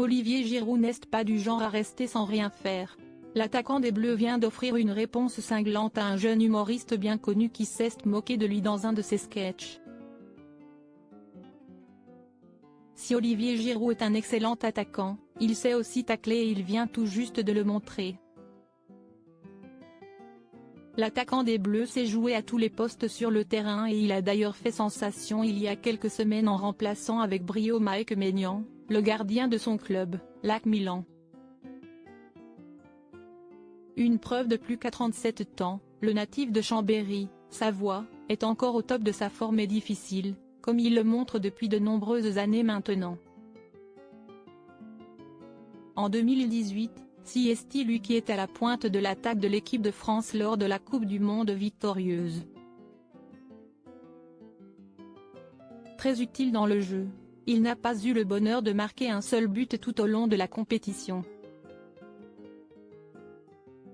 Olivier Giroud n'est pas du genre à rester sans rien faire. L'attaquant des Bleus vient d'offrir une réponse cinglante à un jeune humoriste bien connu qui s'est moqué de lui dans un de ses sketchs. Si Olivier Giroud est un excellent attaquant, il sait aussi tacler et il vient tout juste de le montrer. L'attaquant des Bleus s'est joué à tous les postes sur le terrain et il a d'ailleurs fait sensation il y a quelques semaines en remplaçant avec brio Mike Maignan, le gardien de son club, l'AC Milan. Une preuve de plus qu'à 37 ans, le natif de Chambéry, Savoie, est encore au top de sa forme et difficile, comme il le montre depuis de nombreuses années maintenant. En 2018, c'est lui qui est à la pointe de l'attaque de l'équipe de France lors de la Coupe du Monde victorieuse. Très utile dans le jeu, il n'a pas eu le bonheur de marquer un seul but tout au long de la compétition.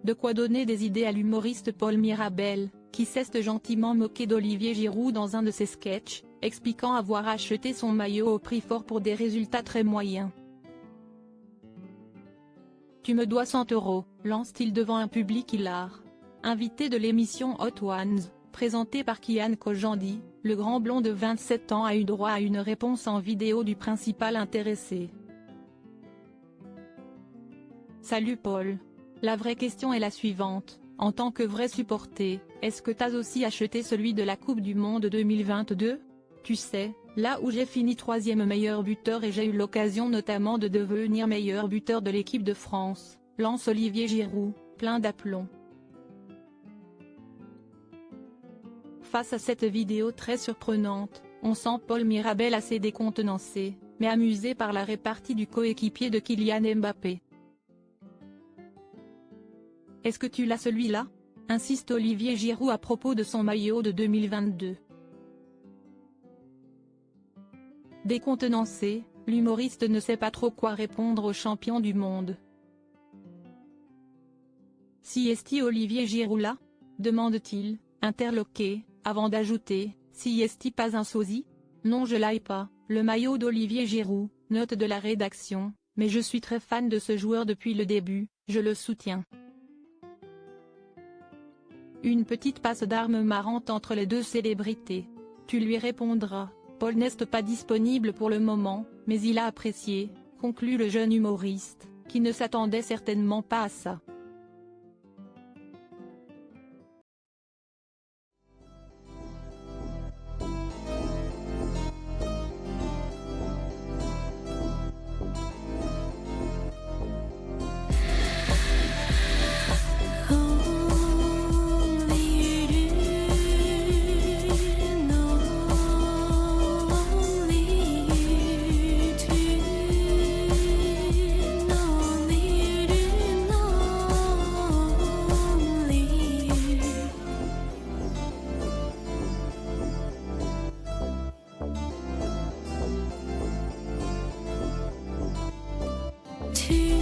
De quoi donner des idées à l'humoriste Paul Mirabel, qui s'est gentiment moqué d'Olivier Giroud dans un de ses sketchs, expliquant avoir acheté son maillot au prix fort pour des résultats très moyens. « Tu me dois 100 €, lance-t-il devant un public hilar. Invité de l'émission Hot Ones, présentée par Kian Kojandi, le grand blond de 27 ans a eu droit à une réponse en vidéo du principal intéressé. « Salut Paul. La vraie question est la suivante, en tant que vrai supporter, est-ce que t'as aussi acheté celui de la Coupe du Monde 2022 ? Tu sais, là où j'ai fini 3e meilleur buteur et j'ai eu l'occasion notamment de devenir meilleur buteur de l'équipe de France, lance Olivier Giroud, plein d'aplomb. » Face à cette vidéo très surprenante, on sent Paul Mirabel assez décontenancé, mais amusé par la répartie du coéquipier de Kylian Mbappé. « Est-ce que tu l'as celui-là ? » insiste Olivier Giroud à propos de son maillot de 2022. Décontenancé, l'humoriste ne sait pas trop quoi répondre au champion du monde. « Si est-il Olivier Giroud là ? demande-t-il, interloqué, avant d'ajouter, si est-il pas un sosie ? Non, je l'aille pas, le maillot d'Olivier Giroud, note de la rédaction, mais je suis très fan de ce joueur depuis le début, je le soutiens. » Une petite passe d'armes marrante entre les deux célébrités. Tu lui répondras, Paul n'est pas disponible pour le moment, mais il a apprécié, conclut le jeune humoriste, qui ne s'attendait certainement pas à ça. To